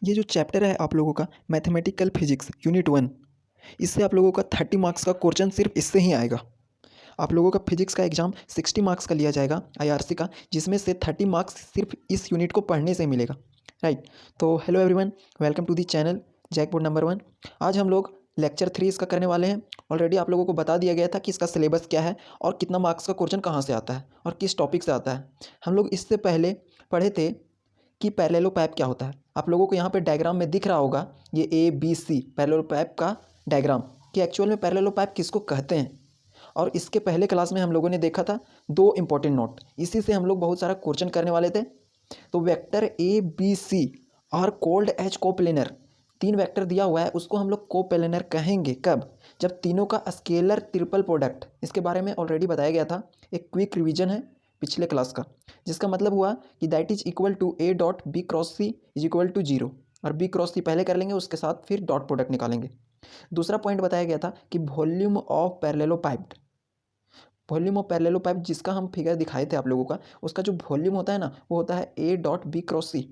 ये जो चैप्टर है आप लोगों का मैथमेटिकल फिजिक्स यूनिट 1, इससे आप लोगों का 30 मार्क्स का क्वेश्चन सिर्फ इससे ही आएगा। आप लोगों का फिजिक्स का एग्जाम 60 मार्क्स का लिया जाएगा आईआरसी का, जिसमें से 30 मार्क्स सिर्फ इस यूनिट को पढ़ने से मिलेगा। राइट। तो hello everyone, welcome to the channel जैकबोर्ड नंबर 1। आज हम लोग लेक्चर 3 इसका करने वाले हैं। ऑलरेडी आप लोगों को बता दिया गया था कि इसका सिलेबस क्या है और कितना मार्क्स का क्वेश्चन कहाँ से आता है और किस टॉपिक से आता है। हम लोग इससे पहले पढ़े थे कि पैरेललोपाइप क्या होता है। आप लोगों को यहाँ पे डायग्राम में दिख रहा होगा ये ABC पैरेललोपाइप का डायग्राम, कि एक्चुअल में पैरेललोपाइप किसको कहते हैं। और इसके पहले क्लास में हम लोगों ने देखा था 2 इंपॉर्टेंट नोट, इसी से हम लोग बहुत सारा क्वेश्चन करने वाले थे। तो वेक्टर ABC और कोल्ड एज कोप्लेनर, 3 वेक्टर दिया हुआ है, उसको हम लोग कोप्लेनर कहेंगे कब, जब तीनों का स्केलर ट्रिपल प्रोडक्ट, इसके बारे में ऑलरेडी बताया गया था। एक क्विक रिवीजन है पिछले क्लास का, जिसका मतलब हुआ कि that is equal to A dot B cross C is equal to 0, और B क्रॉस C पहले कर लेंगे, उसके साथ फिर डॉट प्रोडक्ट निकालेंगे। दूसरा पॉइंट बताया गया था कि वॉल्यूम ऑफ पैरेललोपाइप, वॉल्यूम ऑफ पैरेललोपाइप जिसका हम फिगर दिखाए थे आप लोगों का, उसका जो वॉल्यूम होता है ना, वो होता है A dot B cross C।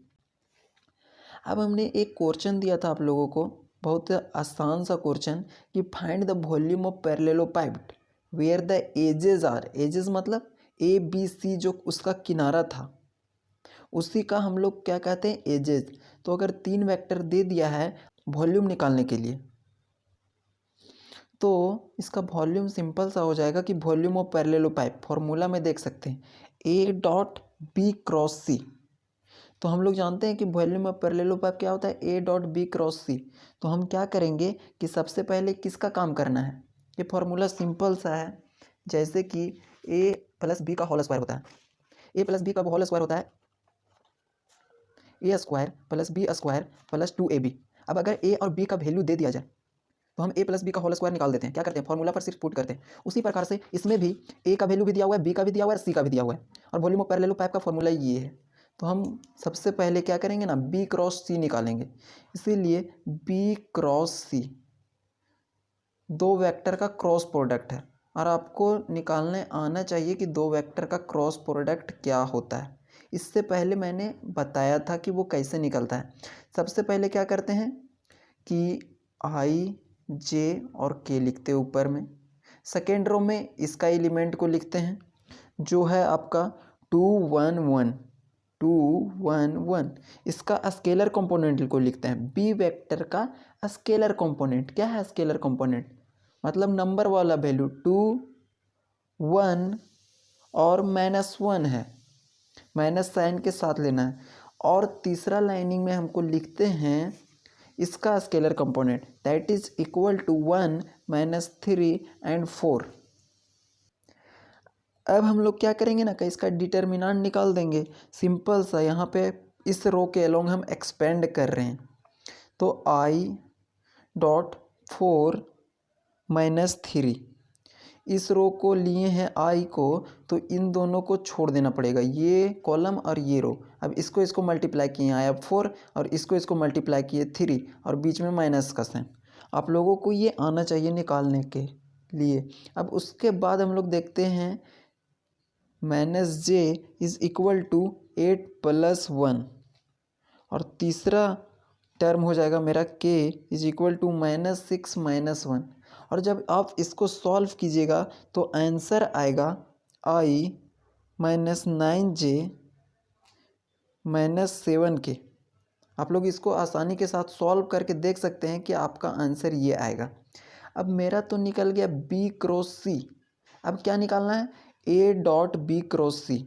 अब हमने एक क्वेश्चन दिया था आप लोगों को, बहुत आसान सा क्वेश्चन, कि find the volume of parallelopiped where the edges are, edges मतलब ABC जो उसका किनारा था, उसी का हम लोग क्या कहते हैं, एजेस। तो अगर 3 वेक्टर दे दिया है वॉल्यूम निकालने के लिए, तो इसका वॉल्यूम सिंपल सा हो जाएगा कि वॉल्यूम ऑफ पैरेललोपाइप फॉर्मूला में देख सकते हैं A dot B cross C। तो हम लोग जानते हैं कि वॉल्यूम ऑफ पैरेललोपाइप क्या होता है, A dot B cross C। तो हम क्या करेंगे कि सबसे पहले किसका काम करना है, ये फॉर्मूला सिंपल सा है, जैसे कि A प्लस B का होल स्क्वायर होता है, A प्लस B का होल स्क्वायर होता है A square plus B square plus 2AB। अब अगर A और B का वैल्यू दे दिया जाए तो हम A प्लस B का होल स्क्वायर निकाल देते हैं। क्या करते हैं, फॉर्मूला पर सिर्फ पुट करते हैं। उसी प्रकार से इसमें भी A का वैल्यू भी दिया हुआ है, B का भी दिया हुआ है, C का भी दिया हुआ है, और वॉल्यूम ऑफ पैरेललोपाइप का फॉर्मूला ये है। तो हम सबसे पहले क्या करेंगे ना, B क्रॉस C निकालेंगे। इसीलिए B क्रॉस C 2 वेक्टर का क्रॉस प्रोडक्ट है, और आपको निकालने आना चाहिए कि 2 वेक्टर का क्रॉस प्रोडक्ट क्या होता है। इससे पहले मैंने बताया था कि वो कैसे निकलता है। सबसे पहले क्या करते हैं कि I J और K लिखते हैं ऊपर में, सेकेंड रो में इसका एलिमेंट को लिखते हैं जो है आपका 2 1 1 2 1 1। इसका स्केलर कंपोनेंट को लिखते हैं, B वेक्टर का स्केलर कंपोनेंट। क्या है स्केलर कंपोनेंट, मतलब नंबर वाला वैल्यू 2 1 और -1 है, माइनस साइन के साथ लेना है। और तीसरा लाइनिंग में हमको लिखते हैं इसका scalar component, that is equal to 1 -3 and 4। अब हम लोग क्या करेंगे ना कि इसका डिटर्मिनेंट निकाल देंगे, सिंपल सा। यहाँ पे इस रो के अलोंग हम एक्सपेंड कर रहे हैं, तो I डॉट 4 -3, इस रो को लिए हैं I को, तो इन दोनों को छोड़ देना पड़ेगा, ये कॉलम और ये रो। अब इसको मल्टीप्लाई किए आया 4, और इसको मल्टीप्लाई किए 3, और बीच में माइनस का साइन। आप लोगों को ये आना चाहिए निकालने के लिए। अब उसके बाद हम लोग देखते हैं -j इज इक्वल टू 8 + 1, और तीसरा टर्म हो जाएगा मेरा k इज इक्वल टू -6 -1। और जब आप इसको सॉल्व कीजिएगा तो आंसर आएगा I -9j -7k। आप लोग इसको आसानी के साथ सॉल्व करके देख सकते हैं कि आपका आंसर ये आएगा। अब मेरा तो निकल गया B क्रॉस C। अब क्या निकालना है, A dot B cross C।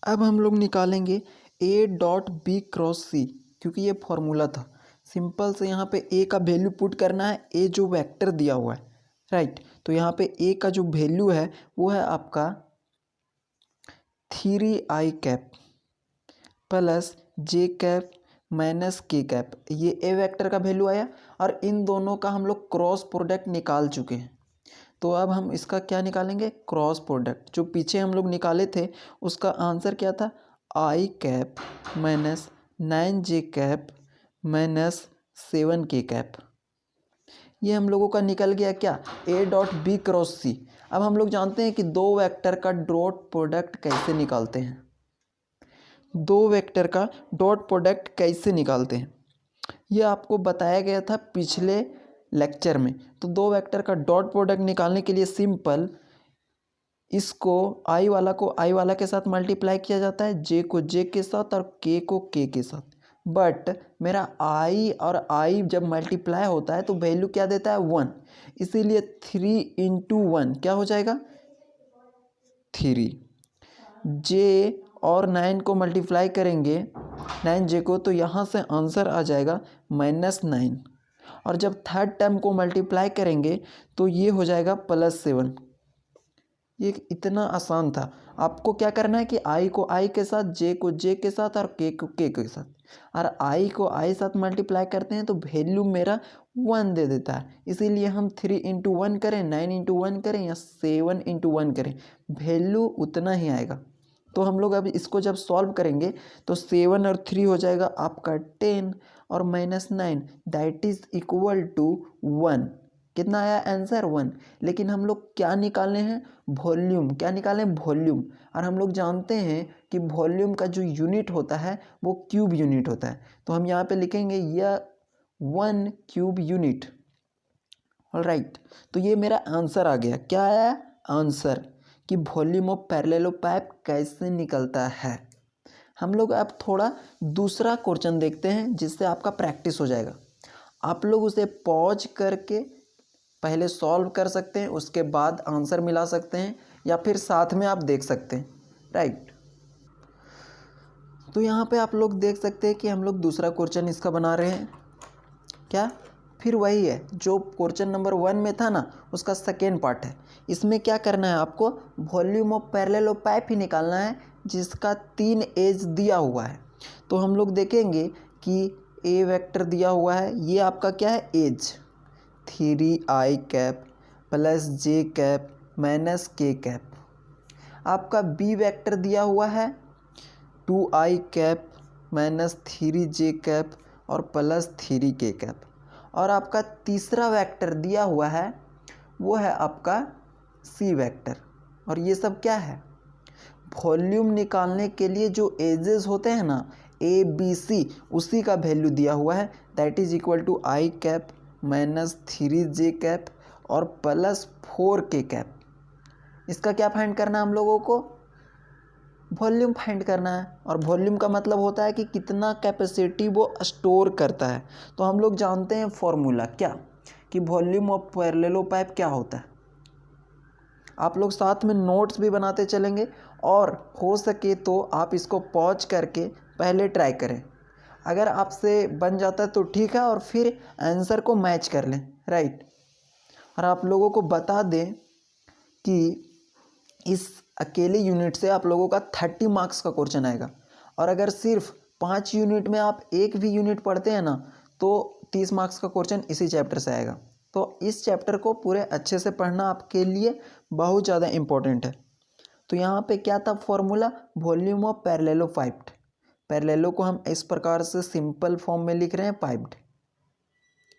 अब हम लोग निकालेंगे A dot B cross C, क्योंकि ये फॉर्मूला था। सिंपल से यहाँ पे A का वैल्यू पुट करना है, A जो वेक्टर दिया हुआ है, राइट। तो यहाँ पे A का जो वैल्यू है वो है आपका 3i cap plus j cap minus k cap. ये A वेक्टर का वैल्यू आया, और इन दोनों का हम लोग क्रॉस प्रोडक्ट निकाल चुके हैं। तो अब हम इसका क्या निकालेंगे, क्रॉस प्रोडक्ट। जो पीछे हम लोग निकाले थे उसका आंसर क्या था, I cap minus 9j cap minus 7k cap. ये हम लोगों का निकल गया क्या, A dot B cross C। अब हम लोग जानते हैं कि 2 वेक्टर का डॉट प्रोडक्ट कैसे निकालते हैं। दो वेक्टर का डॉट प्रोडक्ट कैसे निकालते हैं, ये आपको बताया गया था पिछले लेक्चर में। तो दो वेक्टर का डॉट प्रोडक्ट निकालने के लिए सिंपल इसको आई वाला को आई वाला के साथ मल्टीप्लाई किया जाता है, जे को जे के साथ और के को के के साथ। बट मेरा आई और आई जब मल्टीप्लाई होता है तो वैल्यू क्या देता है 1, इसीलिए 3 इंटू 1 क्या हो जाएगा 3। जे और 9 को मल्टीप्लाई करेंगे 9 जे को, तो यहाँ से आंसर आ जाएगा -9। और जब थर्ड टर्म को मल्टीप्लाई करेंगे तो ये हो जाएगा +7। ये इतना आसान था। आपको क्या करना है कि आई को आई के साथ, जे को जे के साथ और के को के के साथ, और आई को आई साथ मल्टीप्लाई करते हैं तो वैल्यू मेरा 1 दे देता है। इसीलिए हम 3 इंटू 1 करें, 9 इंटू 1 करें या 7 इंटू 1 करें, वैल्यू उतना ही आएगा। तो हम लोग अब इसको जब सॉल्व करेंगे तो 7 और 3 हो जाएगा आपका 10 और -9 दैट इज़ इक्वल टू 1। कितना आया आंसर 1। लेकिन हम लोग क्या निकाले हैं वॉल्यूम, क्या निकालें वॉल्यूम। और हम लोग जानते हैं कि वॉल्यूम का जो यूनिट होता है वो क्यूब यूनिट होता है। तो हम यहाँ पे लिखेंगे यह 1 क्यूब यूनिट। ऑलराइट, तो ये मेरा आंसर आ गया। क्या आया आंसर कि वॉल्यूम ऑफ पैरेललोपाइप कैसे निकलता है। हम लोग अब थोड़ा दूसरा क्वेश्चन देखते हैं जिससे आपका प्रैक्टिस हो जाएगा। आप लोग उसे पॉज करके पहले सॉल्व कर सकते हैं, उसके बाद आंसर मिला सकते हैं, या फिर साथ में आप देख सकते हैं। राइट, तो यहाँ पे आप लोग देख सकते हैं कि हम लोग दूसरा क्वेश्चन इसका बना रहे हैं। क्या, फिर वही है जो क्वेश्चन नंबर 1 में था ना, उसका सेकेंड पार्ट है। इसमें क्या करना है आपको वॉल्यूम ऑफ पैरेललोपाइप ही निकालना है जिसका 3 एज दिया हुआ है। तो हम लोग देखेंगे कि ए वेक्टर दिया हुआ है, ये आपका क्या है as 3i cap plus j cap minus k cap. आपका बी वेक्टर दिया हुआ है 2i cap minus 3j cap और प्लस 3k कैप। और आपका तीसरा वेक्टर दिया हुआ है वो है आपका सी वेक्टर। और ये सब क्या है वॉल्यूम निकालने के लिए जो एजेस होते हैं ना ए बी सी, उसी का वैल्यू दिया हुआ है that is equal to I cap minus 3j cap और प्लस 4k कैप। इसका क्या फाइंड करना है हम लोगों को वॉल्यूम फाइंड करना है। और वॉल्यूम का मतलब होता है कि कितना कैपेसिटी वो स्टोर करता है। तो हम लोग जानते हैं फॉर्मूला क्या कि वॉल्यूम ऑफ पैरेललोपाइप क्या होता है। आप लोग साथ में नोट्स भी बनाते चलेंगे और हो सके तो आप इसको पॉज करके पहले ट्राई करें। अगर आपसे बन जाता है तो ठीक है, और फिर आंसर को मैच कर लें। राइट, और आप लोगों को बता दें कि इस अकेले यूनिट से आप लोगों का 30 मार्क्स का क्वेश्चन आएगा। और अगर सिर्फ 5 यूनिट में आप एक भी यूनिट पढ़ते हैं ना तो 30 मार्क्स का क्वेश्चन इसी चैप्टर से आएगा। तो इस चैप्टर को पूरे अच्छे से पढ़ना आपके लिए बहुत ज़्यादा इम्पोर्टेंट है। तो यहाँ पे क्या था फॉर्मूला वॉल्यूम ऑफ पैरेललोपाइप। पैरेललो को हम इस प्रकार से सिंपल फॉर्म में लिख रहे हैं पाइप्ड।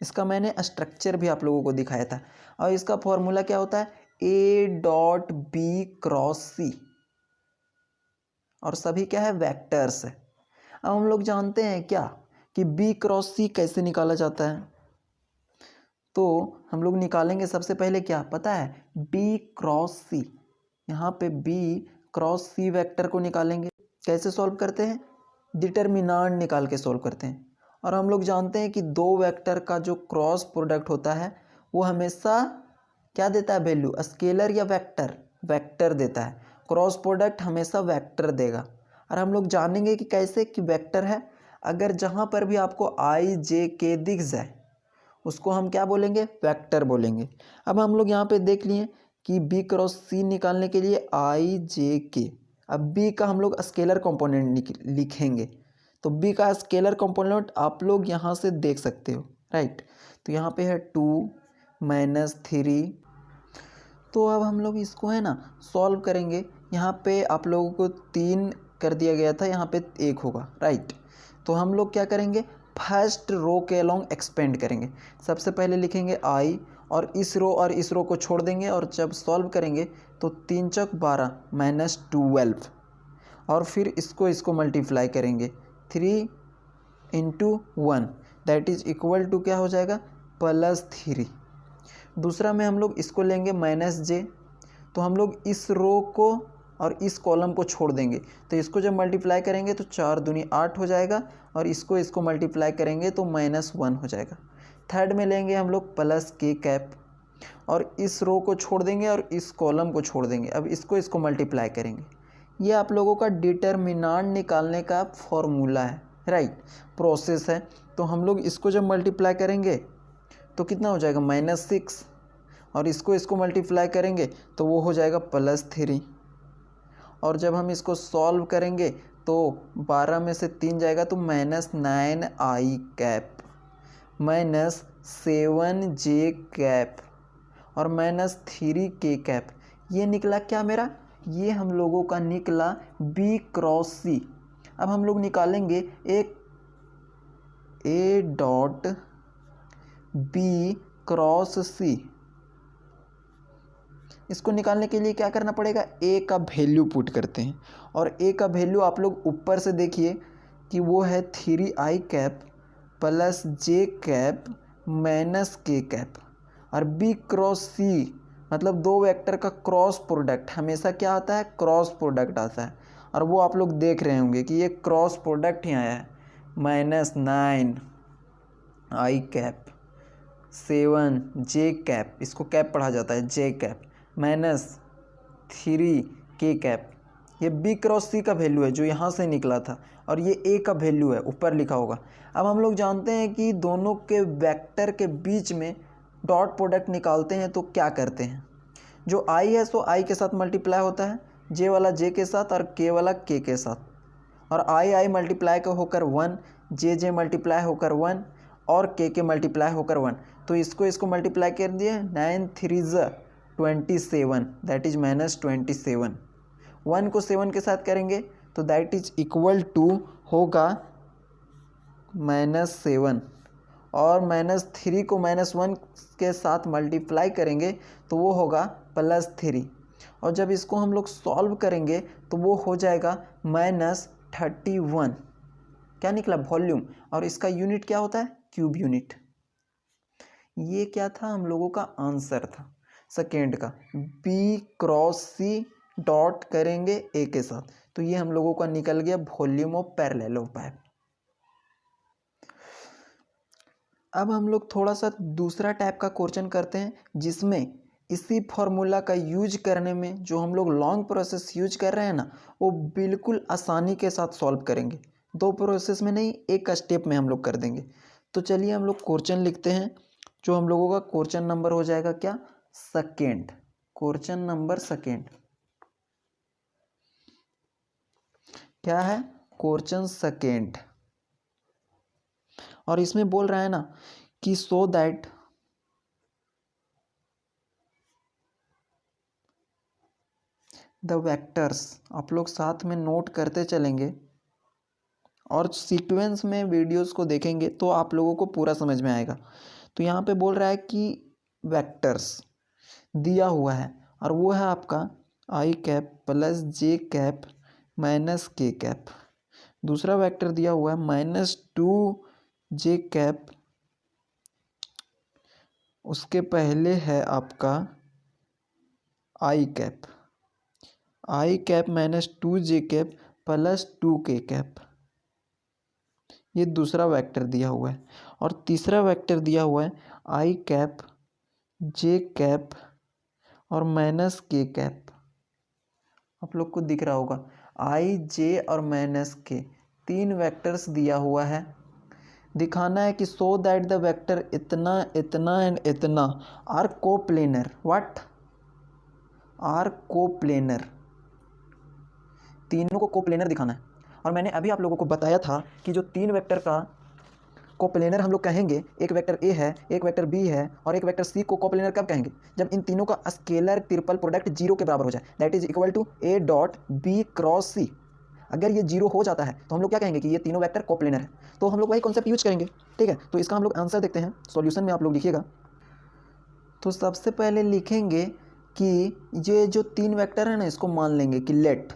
इसका मैंने स्ट्रक्चर भी आप लोगों को दिखाया था। और इसका फॉर्मूला क्या होता है ए डॉट बी क्रॉस सी, और सभी क्या है वेक्टर्स है। अब हम लोग जानते हैं क्या कि बी क्रॉस सी कैसे निकाला जाता है। तो हम लोग निकालेंगे सबसे पहले क्या पता है बी क्रॉस सी। यहाँ पे बी क्रॉस सी वेक्टर को निकालेंगे। कैसे सॉल्व करते हैं डिटर्मिनांट निकाल के सॉल्व करते हैं। और हम लोग जानते हैं कि दो वेक्टर का जो क्रॉस प्रोडक्ट होता है वो हमेशा क्या देता है वैल्यू स्केलर या वेक्टर, वेक्टर देता है। क्रॉस प्रोडक्ट हमेशा वेक्टर देगा। और हम लोग जानेंगे कि कैसे कि वेक्टर है अगर जहाँ पर भी आपको आई जे के दिख जाए उसको हम क्या बोलेंगे वेक्टर बोलेंगे। अब हम लोग यहाँ पे देख लिए कि बी क्रॉस सी निकालने के लिए आई जे के। अब बी का हम लोग स्केलर कंपोनेंट लिखेंगे। तो बी का स्केलर कंपोनेंट आप लोग यहाँ से देख सकते हो। राइट, तो यहाँ पे है 2 माइनस 3। तो अब हम लोग इसको है ना सॉल्व करेंगे। यहाँ पे आप लोगों को 3 कर दिया गया था, यहाँ पे 1 होगा। राइट, तो हम लोग क्या करेंगे फर्स्ट रो के अलोंग एक्सपेंड करेंगे। सबसे पहले लिखेंगे आई और इस रो को छोड़ देंगे। और जब सॉल्व करेंगे तो 3 चौक 12 माइनस 12। और फिर इसको मल्टीप्लाई करेंगे 3 into 1 that is equal to क्या हो जाएगा +3। दूसरा में हम लोग इसको लेंगे -j, तो हम लोग इस रो को और इस कॉलम को छोड़ देंगे, तो इसको जब मल्टीप्लाई करेंगे तो 4 दूनी 8 हो जाएगा और इसको मल्टीप्लाई करेंगे तो -1 हो जाएगा। थर्ड में लेंगे हम लोग +k और इस रो को छोड़ देंगे और इस कॉलम को छोड़ देंगे। अब इसको मल्टीप्लाई करेंगे। ये आप लोगों का डिटर्मिनांट निकालने का फॉर्मूला है, राइट, प्रोसेस है। तो हम लोग इसको जब मल्टीप्लाई करेंगे तो कितना हो जाएगा -6 और इसको मल्टीप्लाई करेंगे तो वो हो जाएगा +3 और जब हम इसको सॉल्व करेंगे तो 12 में से 3 जाएगा तो -9i -7j और -3k। ये निकला क्या मेरा, ये हम लोगों का निकला B क्रॉस C। अब हम लोग निकालेंगे एक A dot B cross C। इसको निकालने के लिए क्या करना पड़ेगा, A का वैल्यू पुट करते हैं और A का वैल्यू आप लोग ऊपर से देखिए कि वो है 3i + j -k और B क्रॉस C मतलब दो वेक्टर का क्रॉस प्रोडक्ट हमेशा क्या आता है, क्रॉस प्रोडक्ट आता है। और वो आप लोग देख रहे होंगे कि ये क्रॉस प्रोडक्ट ही आया है -9i 7j, इसको कैप पढ़ा जाता है j -3k। ये B क्रॉस C का वैल्यू है जो यहाँ से निकला था और ये A का वैल्यू है, ऊपर लिखा होगा। अब हम लोग जानते हैं कि दोनों के वेक्टर के बीच में डॉट प्रोडक्ट निकालते हैं तो क्या करते हैं, जो I है सो I के साथ मल्टीप्लाई होता है, J वाला J के साथ और K वाला K के साथ, और I मल्टीप्लाई होकर 1, J मल्टीप्लाई होकर 1 और K मल्टीप्लाई होकर 1। तो इसको मल्टीप्लाई कर दिए 9 3 27 दैट इज -27। 1 को 7 के साथ करेंगे तो दैट इज इक्वल टू होगा -7 और -3 को -1 के साथ मल्टीप्लाई करेंगे तो वो होगा +3 और जब इसको हम लोग सॉल्व करेंगे तो वो हो जाएगा -31। क्या निकला, वॉल्यूम, और इसका यूनिट क्या होता है, क्यूब यूनिट। ये क्या था, हम लोगों का आंसर था सेकेंड का। B क्रॉस C डॉट करेंगे A के साथ, तो ये हम लोगों का निकल गया वॉल्यूम ऑफ पैरेललोपाइप। अब हम लोग थोड़ा सा दूसरा टाइप का क्वेश्चन करते हैं जिसमें इसी फॉर्मूला का यूज करने में जो हम लोग लॉन्ग प्रोसेस यूज कर रहे हैं ना, वो बिल्कुल आसानी के साथ सॉल्व करेंगे। 2 प्रोसेस में नहीं, एक स्टेप में हम लोग कर देंगे। तो चलिए हम लोग क्वेश्चन लिखते हैं, जो हम लोगों का क्वेश्चन नंबर हो जाएगा क्या, सेकेंड। क्वेश्चन नंबर सेकेंड क्या है, क्वेश्चन सेकेंड। और इसमें बोल रहा है ना कि सो दैट द वेक्टर्स, आप लोग साथ में नोट करते चलेंगे और सीक्वेंस में वीडियोस को देखेंगे तो आप लोगों को पूरा समझ में आएगा। तो यहाँ पे बोल रहा है कि वेक्टर्स दिया हुआ है और वो है आपका i + j -k। दूसरा वेक्टर दिया हुआ है -2j, उसके पहले है आपका i -2j + 2k। ये दूसरा वेक्टर दिया हुआ है और तीसरा वेक्टर दिया हुआ है i j और -k। आप लोग को दिख रहा होगा i j और -k, 3 वेक्टर्स दिया हुआ है। दिखाना है कि सो दैट द वेक्टर इतना इतना एंड इतना are coplanar. What are coplanar, तीनों को कोप्लेनर दिखाना है। और मैंने अभी आप लोगों को बताया था कि जो 3 वेक्टर का कोप्लेनर हम लोग कहेंगे, एक वेक्टर A है, एक वेक्टर B है और एक वेक्टर C को कोप्लेनर कब कहेंगे, जब इन तीनों का स्केलर ट्रिपल प्रोडक्ट 0 के बराबर हो जाए, that is equal to A dot B cross C। अगर ये 0 हो जाता है तो हम लोग क्या कहेंगे कि ये तीनों वेक्टर कोप्लेनर है। तो हम लोग वही कॉन्सेप्ट यूज करेंगे, ठीक है। तो इसका हम लोग आंसर देखते हैं, सॉल्यूशन में आप लोग लिखिएगा। तो सबसे पहले लिखेंगे कि ये जो 3 वेक्टर है ना, इसको मान लेंगे कि लेट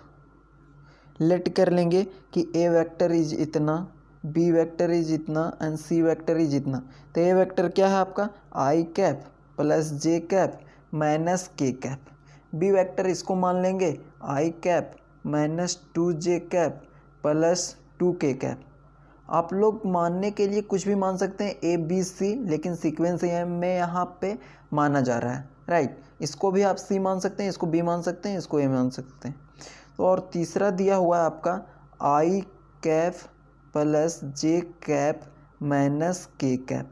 लेट कर लेंगे कि ए वेक्टर इज इतना, बी वेक्टर इज इतना एंड सी वेक्टर इज इतना। तो ए वेक्टर क्या है आपका i cap plus j cap minus k cap. B vector इसको मान लेंगे i cap minus 2j cap plus 2k cap. आप लोग मानने के लिए कुछ भी मान सकते हैं ए बी सी, लेकिन सीक्वेंस में यहाँ पे माना जा रहा है, राइट। इसको भी आप सी मान सकते हैं, इसको बी मान सकते हैं, इसको ए मान सकते हैं। तो और तीसरा दिया हुआ है आपका i cap plus j cap minus k cap.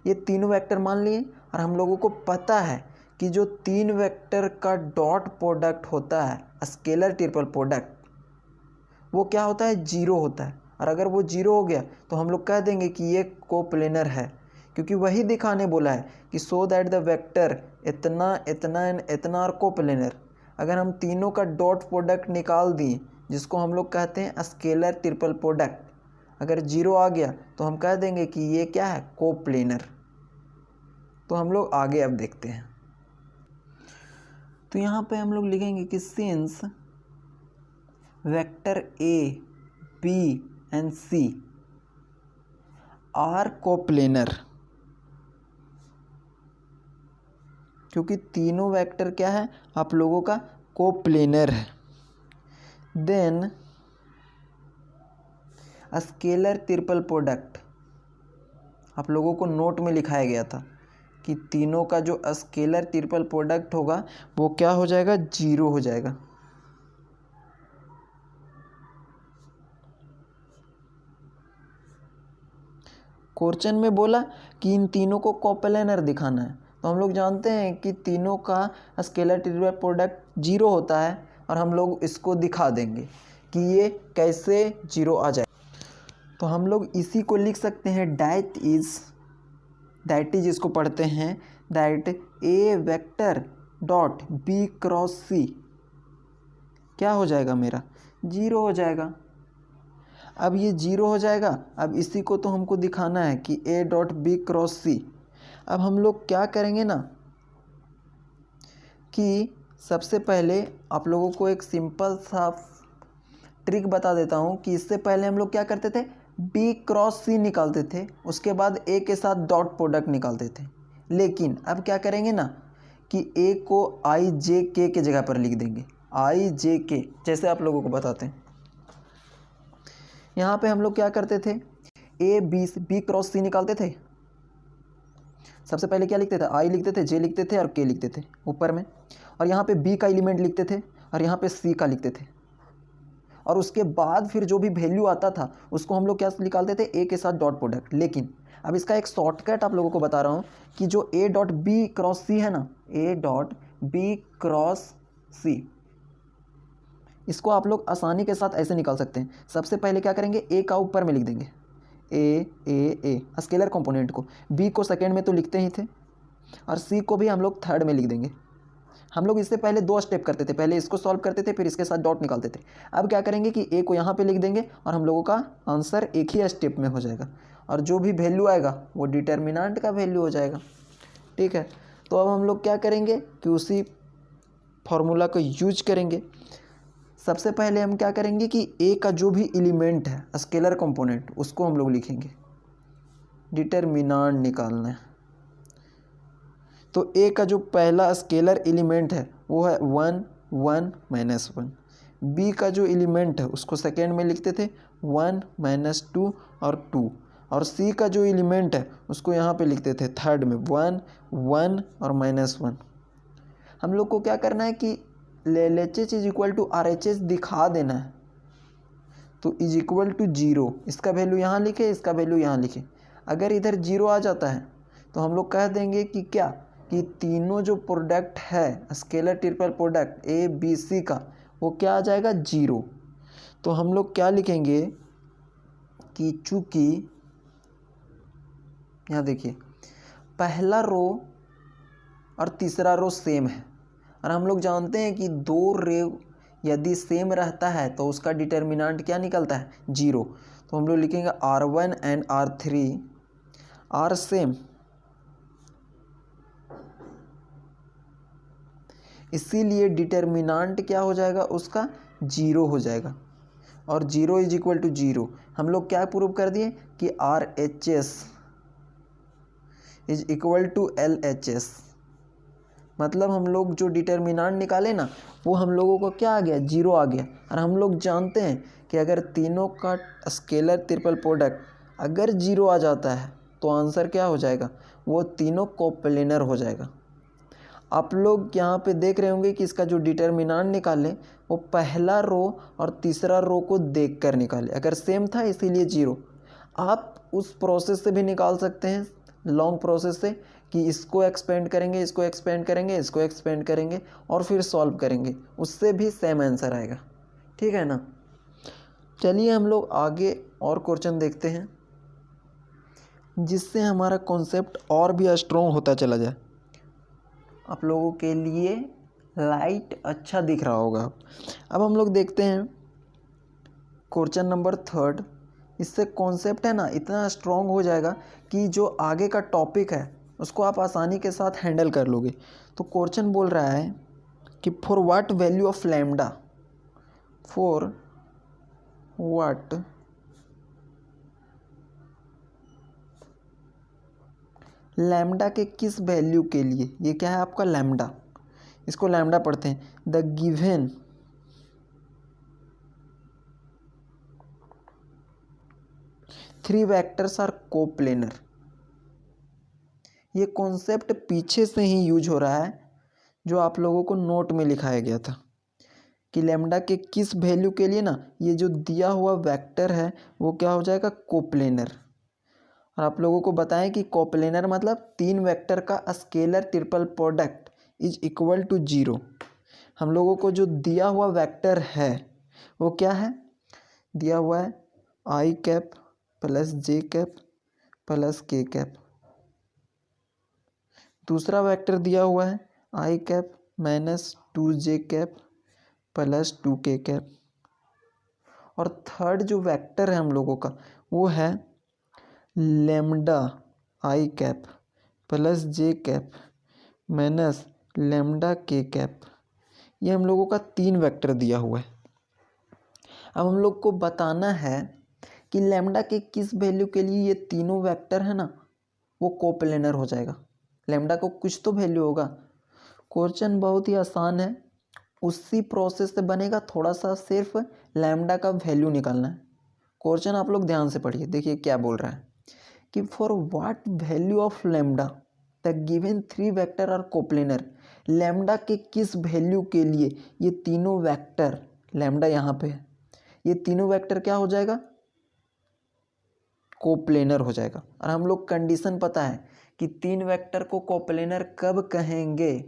ये तीनों वेक्टर मान लिए और हम लोगों को पता है कि जो तीन वेक्टर का डॉट प्रोडक्ट होता है स्केलर ट्रिपल प्रोडक्ट, वो क्या होता है, जीरो होता है। और अगर वो जीरो हो गया तो हम लोग कह देंगे कि ये कोप्लेनर है, क्योंकि वही दिखाने बोला है कि सो दैट द वेक्टर इतना इतना एंड इतना और कोप्लेनर। अगर हम तीनों का डॉट प्रोडक्ट निकाल दिए, जिसको हम लोग कहते हैं स्केलर ट्रिपल प्रोडक्ट, अगर जीरो आ गया तो हम कह देंगे कि ये क्या है, कोप्लेनर। तो हम लोग आगे अब देखते हैं। तो यहाँ पे हम लोग लिखेंगे कि since vector A B and C are coplanar, क्योंकि तीनों वेक्टर क्या है आप लोगों का कोप्लेनर है, देन स्केलर ट्रिपल प्रोडक्ट आप लोगों को नोट में लिखाया गया था कि तीनों का जो स्केलर ट्रिपल प्रोडक्ट होगा वो क्या हो जाएगा, जीरो हो जाएगा। क्वेश्चन में बोला कि इन तीनों को कोप्लेनर दिखाना है, तो हम लोग जानते हैं कि तीनों का स्केलर ट्रिपल प्रोडक्ट जीरो होता है, और हम लोग इसको दिखा देंगे कि ये कैसे जीरो आ जाए। तो हम लोग इसी को लिख सकते हैं दैट इज इसको पढ़ते हैं that A vector dot B cross C क्या हो जाएगा, मेरा जीरो हो जाएगा। अब ये जीरो हो जाएगा, अब इसी को तो हमको दिखाना है कि ए डॉट बी क्रॉस सी। अब हम लोग क्या करेंगे ना कि सबसे पहले आप लोगों को एक सिंपल सा ट्रिक बता देता हूँ कि इससे पहले हम लोग क्या करते थे, बी क्रॉस सी निकालते थे, उसके बाद ए के साथ डॉट प्रोडक्ट निकालते थे। लेकिन अब क्या करेंगे ना कि ए को आई जे के जगह पर लिख देंगे, आई जे के, जैसे आप लोगों को बताते हैं। यहाँ पे हम लोग क्या करते थे, ए बी क्रॉस सी निकालते थे। सबसे पहले क्या लिखते थे, आई लिखते थे, जे लिखते थे और के लिखते थे ऊपर में, और यहाँ पे बी का एलिमेंट लिखते थे और यहाँ पे सी का लिखते थे, और उसके बाद फिर जो भी वैल्यू आता था उसको हम लोग क्या निकालते थे, ए के साथ डॉट प्रोडक्ट। लेकिन अब इसका एक शॉर्टकट आप लोगों को बता रहा हूँ कि जो ए डॉट बी क्रॉस सी है ना, ए डॉट बी क्रॉस सी, इसको आप लोग आसानी के साथ ऐसे निकाल सकते हैं। सबसे पहले क्या करेंगे, ए का ऊपर में लिख देंगे, ए स्केलर कंपोनेंट को, बी को सेकेंड में तो लिखते ही थे, और सी को भी हम लोग थर्ड में लिख देंगे। हम लोग इससे पहले दो स्टेप करते थे, पहले इसको सॉल्व करते थे फिर इसके साथ डॉट निकालते थे। अब क्या करेंगे कि ए को यहाँ पे लिख देंगे और हम लोगों का आंसर एक ही स्टेप में हो जाएगा, और जो भी वैल्यू आएगा वो डिटर्मिनेंट का वैल्यू हो जाएगा। ठीक है, तो अब हम लोग क्या करेंगे कि उसी फॉर्मूला को यूज करेंगे। सबसे पहले हम क्या करेंगे कि ए का जो भी एलिमेंट है स्केलर कंपोनेंट, उसको हम लोग लिखेंगे, डिटर्मिनेंट निकालना है। तो ए का जो पहला स्केलर एलिमेंट है वो है 1 1 -1। बी का जो एलिमेंट है उसको सेकेंड में लिखते थे 1 -2 और 2, और सी का जो एलिमेंट है उसको यहाँ पे लिखते थे थर्ड में 1 1 और -1। हम लोग को क्या करना है कि LHS is equal to RHS दिखा देना है। तो इज इक्वल टू 0, इसका वैल्यू यहाँ लिखे, इसका वैल्यू यहाँ लिखे। अगर इधर 0 आ जाता है तो हम लोग कह देंगे कि क्या, कि तीनों जो प्रोडक्ट है scalar triple product A B C का, वो क्या आ जाएगा, 0। तो हम लोग क्या लिखेंगे कि चूँकि यहाँ देखिए पहला रो और तीसरा रो सेम है, और हम लोग जानते हैं कि दो रे यदि सेम रहता है तो उसका डिटर्मिनेंट क्या निकलता है, 0। तो हम लोग लिखेंगे R1 and R3 are same, इसीलिए डिटर्मिनेंट क्या हो जाएगा उसका जीरो हो जाएगा और zero is equal to zero. हम लोग क्या प्रूव कर दिए कि RHS is equal to LHS। मतलब हम लोग जो डिटर्मिनेंट निकाले ना वो हम लोगों को क्या आ गया, जीरो आ गया। और हम लोग जानते हैं कि अगर तीनों का स्केलर ट्रिपल प्रोडक्ट अगर जीरो आ जाता है तो आंसर क्या हो जाएगा, वो तीनों कोप्लेनर हो जाएगा। आप लोग यहाँ पे देख रहे होंगे कि इसका जो डिटर्मिनेंट निकाले वो पहला रो और तीसरा रो को देख कर निकाले, अगर सेम था इसीलिए जीरो। आप उस प्रोसेस से भी निकाल सकते हैं, लॉन्ग प्रोसेस से, कि इसको एक्सपेंड करेंगे, इसको एक्सपेंड करेंगे, इसको एक्सपेंड करेंगे और फिर सॉल्व करेंगे, उससे भी सेम आंसर आएगा। ठीक है ना। चलिए हम लोग आगे और क्वेश्चन देखते हैं जिससे हमारा कॉन्सेप्ट और भी स्ट्रॉन्ग होता चला जाए। आप लोगों के लिए लाइट अच्छा दिख रहा होगा। अब हम लोग देखते हैं क्वेश्चन नंबर 3। इससे कॉन्सेप्ट है ना इतना स्ट्रॉन्ग हो जाएगा कि जो आगे का टॉपिक है उसको आप आसानी के साथ हैंडल कर लोगे। तो क्वेश्चन बोल रहा है कि for what value of lambda, for what lambda के किस वैल्यू के लिए, ये क्या है आपका लैम्डा, इसको लैम्डा पढ़ते हैं, the given three vectors are coplanar. ये कॉन्सेप्ट पीछे से ही यूज हो रहा है जो आप लोगों को नोट में लिखाया गया था कि लैम्डा के किस वैल्यू के लिए ना ये जो दिया हुआ वेक्टर है वो क्या हो जाएगा, कोप्लेनर। और आप लोगों को बताएं कि कोप्लेनर मतलब तीन वेक्टर का scalar triple product is equal to zero. हम लोगों को जो दिया हुआ वेक्टर है वो क्या है, दिया हुआ है i cap plus j cap plus k cap. दूसरा वेक्टर दिया हुआ है i cap minus 2j cap plus 2k cap. और थर्ड जो वेक्टर है हम लोगों का वो है lambda i cap plus j cap minus lambda k cap. ये हम लोगों का तीन वेक्टर दिया हुआ है। अब हम लोग को बताना है कि लैम्डा के किस वैल्यू के लिए ये तीनों वेक्टर है ना वो कोप्लेनर हो जाएगा। लैम्डा को कुछ तो वैल्यू होगा। क्वेश्चन बहुत ही आसान है, उसी प्रोसेस से बनेगा, थोड़ा सा सिर्फ लैम्डा का वैल्यू निकालना है। क्वेश्चन आप लोग ध्यान से पढ़िए, देखिए क्या बोल रहा है कि for what value of lambda the given three vector are coplanar. Lambda के किस वैल्यू के लिए ये तीनों वेक्टर, लैम्डा यहाँ पे है, ये तीनों वेक्टर क्या हो जाएगा, कोप्लेनर हो जाएगा। और हम लोग कंडीशन पता है कि तीन वेक्टर को कोप्लेनर कब कहेंगे,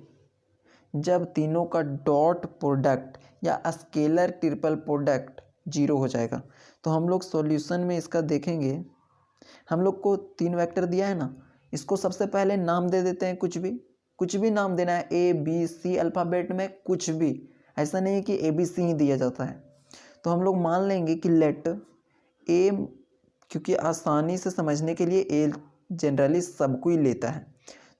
जब तीनों का डॉट प्रोडक्ट या स्केलर ट्रिपल प्रोडक्ट जीरो हो जाएगा। तो हम लोग सॉल्यूशन में इसका देखेंगे, हम लोग को तीन वेक्टर दिया है ना, इसको सबसे पहले नाम दे देते हैं, कुछ भी नाम देना है, ABC अल्फ़ाबेट में कुछ भी, ऐसा नहीं है कि ABC ही दिया जाता है। तो हम लोग मान लेंगे कि लेट ए, क्योंकि आसानी से समझने के लिए ए जनरली सबको ही लेता है,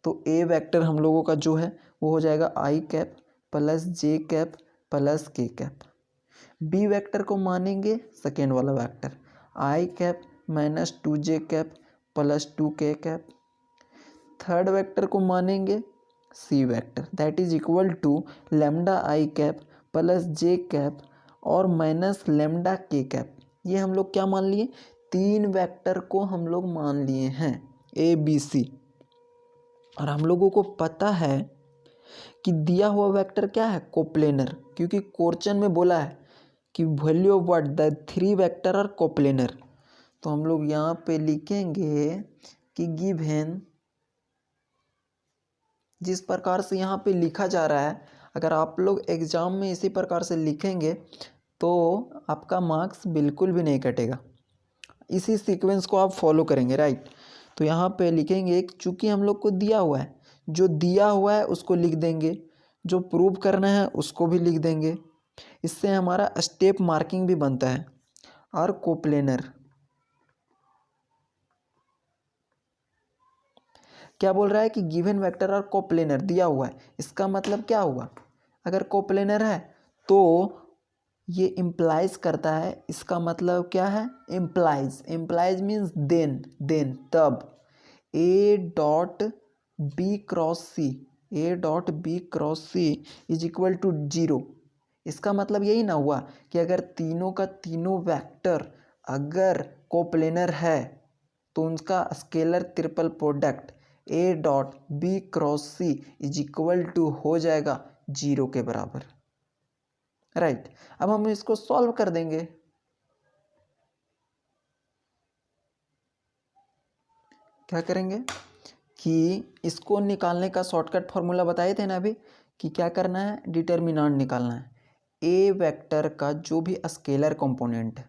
तो ए वेक्टर हम लोगों का जो है वो हो जाएगा i cap plus j cap plus k cap. B vector को मानेंगे सेकेंड वाला vector i cap minus 2j cap plus 2k cap. Third vector को मानेंगे C vector that is equal to lambda i cap plus j cap और minus lambda k cap. ये हम लोग क्या मान लिए, तीन वेक्टर को हम लोग मान लिए हैं ABC। और हम लोगों को पता है कि दिया हुआ वेक्टर क्या है, कोप्लेनर, क्योंकि क्वेश्चन में बोला है कि value of what the three vector are coplanar. तो हम लोग यहाँ पे लिखेंगे कि गिवन, जिस प्रकार से यहाँ पे लिखा जा रहा है, अगर आप लोग एग्ज़ाम में इसी प्रकार से लिखेंगे तो आपका मार्क्स बिल्कुल भी नहीं कटेगा। इसी सीक्वेंस को आप फॉलो करेंगे, राइट। तो यहाँ पे लिखेंगे, चूँकि हम लोग को दिया हुआ है, जो दिया हुआ है उसको लिख देंगे, जो प्रूव करना है उसको भी लिख देंगे। इससे हमारा स्टेप मार्किंग भी बनता है। और कोप्लेनर क्या बोल रहा है कि गिवन वेक्टर और कोप्लेनर दिया हुआ है, इसका मतलब क्या हुआ, अगर कोप्लेनर है तो ये इम्प्लाइज करता है, इसका मतलब क्या है, इम्प्लाइज। इम्प्लाइज मीन्स देन तब A dot B cross C, A dot B cross C is equal to 0। इसका मतलब यही ना हुआ कि अगर तीनों का तीनों वेक्टर अगर कोप्लेनर है तो उनका scalar triple product A dot B cross C is equal to हो जाएगा 0 के बराबर, राइट। अब हम इसको सॉल्व कर देंगे। क्या करेंगे कि इसको निकालने का शॉर्टकट फॉर्मूला बताए थे ना अभी, कि क्या करना है, डिटर्मिनेंट निकालना है। ए वेक्टर का जो भी स्केलर कंपोनेंट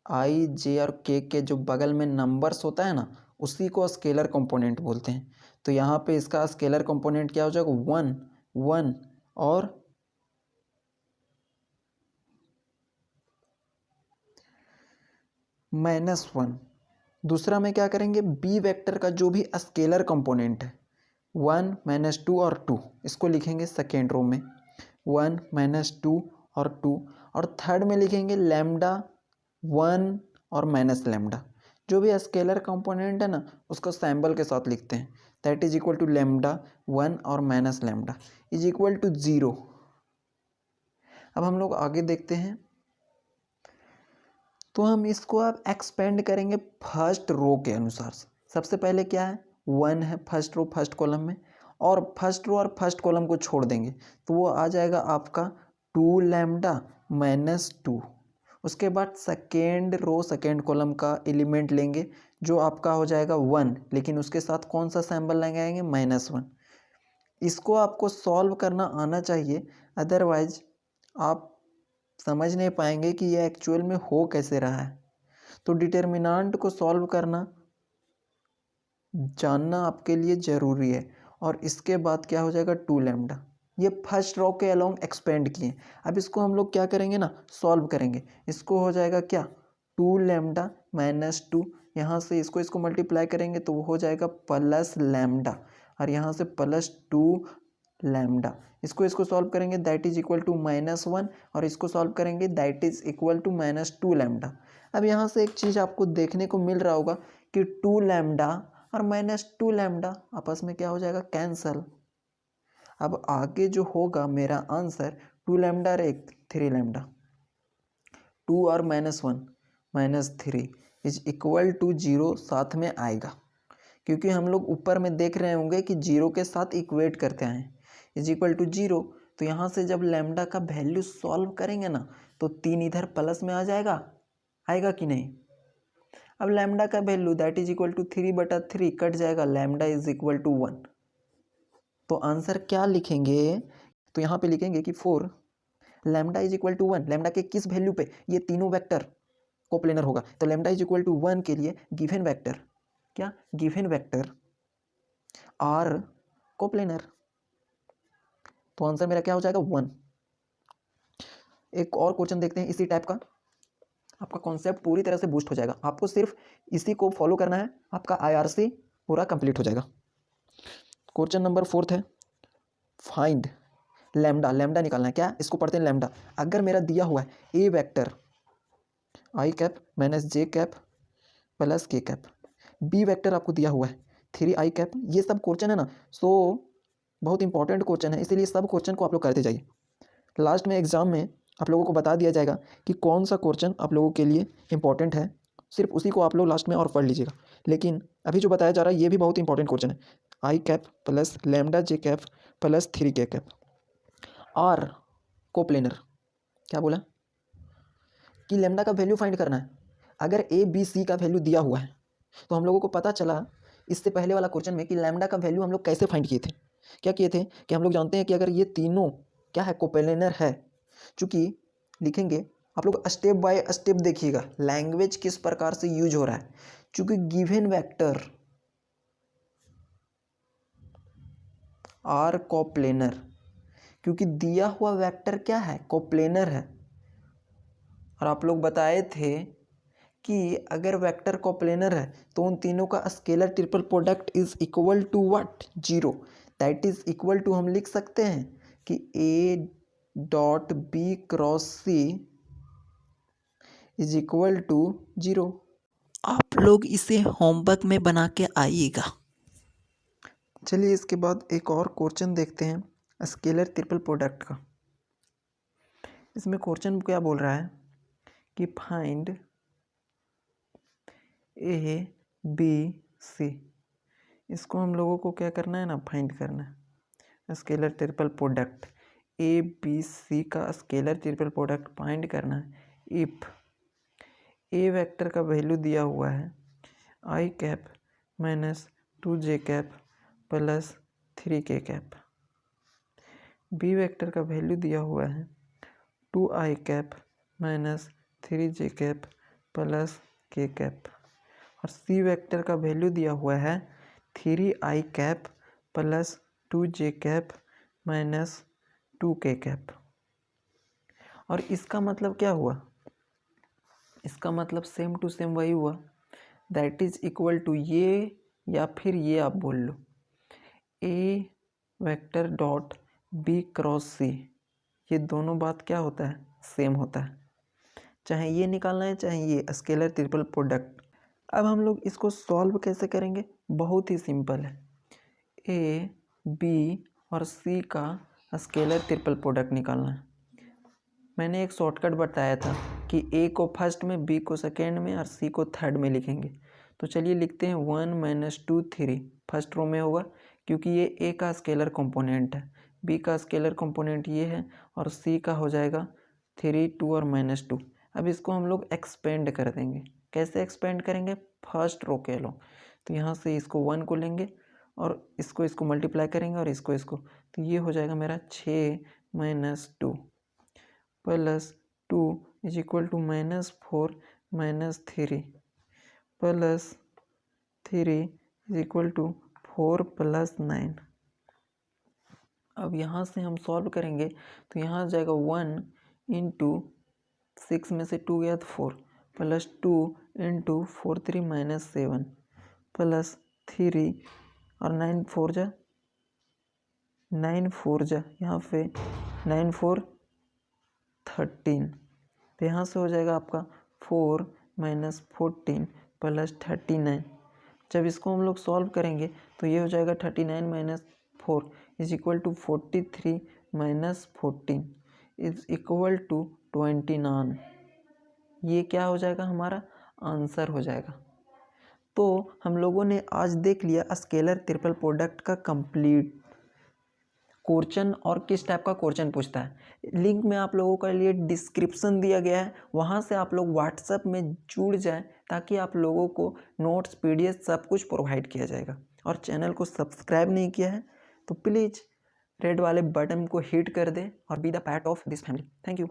आई जे और के जो बगल में नंबर्स होता है ना, उसी को स्केलर कंपोनेंट बोलते हैं। तो यहाँ पे इसका स्केलर कंपोनेंट क्या हो जाएगा, 1 1 और -1। दूसरा में क्या करेंगे, बी वेक्टर का जो भी स्केलर कंपोनेंट है 1 -2 और 2, इसको लिखेंगे सेकेंड रो में 1 -2 और 2। और थर्ड में लिखेंगे लैम्डा 1 और माइनस लैम्डा। जो भी स्केलर कंपोनेंट है ना उसको सैम्बल के साथ लिखते हैं, that is equal to lambda 1 और minus lambda is equal to 0। अब हम लोग आगे देखते हैं, तो हम इसको अब एक्सपेंड करेंगे फर्स्ट रो के अनुसार। सबसे पहले क्या है, 1 है फर्स्ट रो फर्स्ट कॉलम में, और फर्स्ट रो और फर्स्ट कॉलम को छोड़ देंगे तो वो आ जाएगा आपका 2 लैम्डा -2। उसके बाद सेकेंड रो सेकेंड कॉलम का एलिमेंट लेंगे जो आपका हो जाएगा 1, लेकिन उसके साथ कौन सा सैम्बल लगाएंगे, -1। इसको आपको सॉल्व करना आना चाहिए, अदरवाइज आप समझ नहीं पाएंगे कि यह एक्चुअल में हो कैसे रहा है। तो डिटर्मिनेंट को सॉल्व करना जानना आपके लिए ज़रूरी है। और इसके बाद क्या हो जाएगा, 2 लैम्डा, ये फर्स्ट रो के अलोंग एक्सपेंड किए। अब इसको हम लोग क्या करेंगे ना, सॉल्व करेंगे। इसको हो जाएगा क्या, 2 लैम्डा -2, यहाँ से इसको मल्टीप्लाई करेंगे तो वो हो जाएगा प्लस लैम्डा, और यहाँ से +2 लैम्डा। इसको सॉल्व करेंगे दैट इज इक्वल टू -1, और इसको सॉल्व करेंगे that is equal to -2 lambda. अब यहाँ से एक चीज़ आपको देखने को मिल रहा होगा कि 2 लैम्डा और -2 लैम्डा आपस में क्या हो जाएगा, कैंसल। अब आगे जो होगा मेरा आंसर 2 लैम्डा और 3 लैम्डा, 2 और -1 -3 इज इक्वल टू 0 साथ में आएगा, क्योंकि हम लोग ऊपर में देख रहे होंगे कि 0 के साथ इक्वेट करते हैं, इज इक्वल टू 0। तो यहाँ से जब लैम्डा का वैल्यू सॉल्व करेंगे ना तो 3 इधर प्लस में आ जाएगा, आएगा कि नहीं। अब लैम्डा का value that is equal to 3/3 cut जाएगा, लैम्डा इज इक्वल टू 1। तो आंसर क्या लिखेंगे, तो यहाँ पे लिखेंगे कि 4 lambda is equal to 1, lambda के किस वैल्यू पे, ये तीनों वेक्टर कोप्लेनर होगा। तो लैम्डा इज इक्वल टू 1 के लिए गिवन वेक्टर क्या, गिवन वेक्टर आर कोप्लेनर। तो आंसर मेरा क्या हो जाएगा, 1। एक और क्वेश्चन देखते हैं इसी टाइप का, आपका कॉन्सेप्ट पूरी तरह से बूस्ट हो जाएगा। आपको सिर्फ इसी को फॉलो करना है, आपका IRC पूरा कंप्लीट हो जाएगा। क्वेश्चन नंबर 4 है, फाइंड लैम्डा, लैम्डा निकालना है। क्या, इसको पढ़ते हैं लैम्डा। अगर मेरा दिया हुआ है ए vector i cap minus J cap plus k cap, B vector आपको दिया हुआ है 3i कैप, ये सब क्वेश्चन है ना, सो बहुत इंपॉर्टेंट क्वेश्चन है, इसीलिए सब क्वेश्चन को आप लोग करते जाइए। लास्ट में एग्जाम में आप लोगों को बता दिया जाएगा कि कौन सा क्वेश्चन आप लोगों के लिए इंपॉर्टेंट है, सिर्फ उसी को आप लोग लास्ट में और पढ़ लीजिएगा। लेकिन अभी जो बताया जा रहा है ये भी बहुत इंपॉर्टेंट क्वेश्चन है, i cap plus lambda j cap plus 3k cap are coplanar. क्या बोला कि लैम्डा का वैल्यू फाइंड करना है। अगर ए बी सी का वैल्यू दिया हुआ है तो हम लोगों को पता चला इससे पहले वाला क्वेश्चन में कि लैम्डा का वैल्यू हम लोग कैसे फाइंड किए थे। क्या किए थे कि हम लोग जानते हैं कि अगर ये तीनों क्या है, कोप्लेनर है, चूँकि लिखेंगे आप लोग स्टेप बाय स्टेप देखिएगा लैंग्वेज किस प्रकार से यूज हो रहा है। चूँकि गिवन वेक्टर आर कोप्लेनर, क्योंकि दिया हुआ वेक्टर क्या है, कोप्लेनर है। और आप लोग बताए थे कि अगर वेक्टर कोप्लेनर है तो उन तीनों का scalar triple product is equal to what, 0। That is equal to हम लिख सकते हैं कि A dot B cross C is equal to 0। आप लोग इसे होमवर्क में बना के आइएगा। चलिए इसके बाद एक और क्वेश्चन देखते हैं स्केलर ट्रिपल प्रोडक्ट का। इसमें क्वेश्चन क्या बोल रहा है कि फाइंड ए बी सी। इसको हम लोगों को क्या करना है ना, फाइंड करना है scalar triple product. A B C का स्केलर ट्रिपल प्रोडक्ट फाइंड करना है। इफ ए वेक्टर का वैल्यू दिया हुआ है i cap minus 2j cap plus 3k cap, B vector का वैल्यू दिया हुआ है 2i cap minus 3j cap plus k cap, और सी वेक्टर का वैल्यू दिया हुआ है 3i cap plus 2j cap minus 2k cap. और इसका मतलब क्या हुआ, इसका मतलब सेम टू सेम वही हुआ, दैट इज इक्वल टू ये या फिर ये आप बोल लो ए वेक्टर डॉट बी क्रॉस सी, ये दोनों बात क्या होता है, सेम होता है। चाहे ये निकालना है चाहे ये स्केलर ट्रिपल प्रोडक्ट। अब हम लोग इसको सॉल्व कैसे करेंगे, बहुत ही सिंपल है। ए बी और सी का स्केलर ट्रिपल प्रोडक्ट निकालना है। मैंने एक शॉर्टकट बताया था कि ए को फर्स्ट में, बी को सेकेंड में और सी को थर्ड में लिखेंगे। तो चलिए लिखते हैं 1 - 2 3 फर्स्ट रो में होगा, क्योंकि ये ए का स्केलर कंपोनेंट है, बी का स्केलर कंपोनेंट ये है और सी का हो जाएगा 3 2 और -2। अब इसको हम लोग एक्सपेंड कर देंगे। कैसे एक्सपेंड करेंगे, फर्स्ट रो के लो, तो यहाँ से इसको 1 को लेंगे और इसको मल्टीप्लाई करेंगे और इसको, तो ये हो जाएगा मेरा 6 - 2 plus 2 is equal to -4 - 3 plus 3 is equal to 4 + 9। अब यहाँ से हम सॉल्व करेंगे तो यहाँ आ जाएगा 1 × 6 में से 2 गया तो 4 प्लस 2 × 4 3 - 7 प्लस 3 और 9 4 जा यहाँ पे 9 4 13, तो यहाँ से हो जाएगा आपका 4 - 14 प्लस 39। जब इसको हम लोग सॉल्व करेंगे तो ये हो जाएगा 39 - 4 is equal to 43 - 14 is equal to 29। ये क्या हो जाएगा, हमारा आंसर हो जाएगा। तो हम लोगों ने आज देख लिया स्केलर ट्रिपल प्रोडक्ट का कंप्लीट क्वेश्चन और किस टाइप का क्वेश्चन पूछता है। लिंक में आप लोगों के लिए डिस्क्रिप्शन दिया गया है, वहाँ से आप लोग व्हाट्सएप में जुड़ जाएं ताकि आप लोगों को नोट्स PDF सब कुछ प्रोवाइड किया जाएगा। और चैनल को सब्सक्राइब नहीं किया है तो प्लीज़ रेड वाले बटन को हिट कर दे और be the part of this family. Thank you.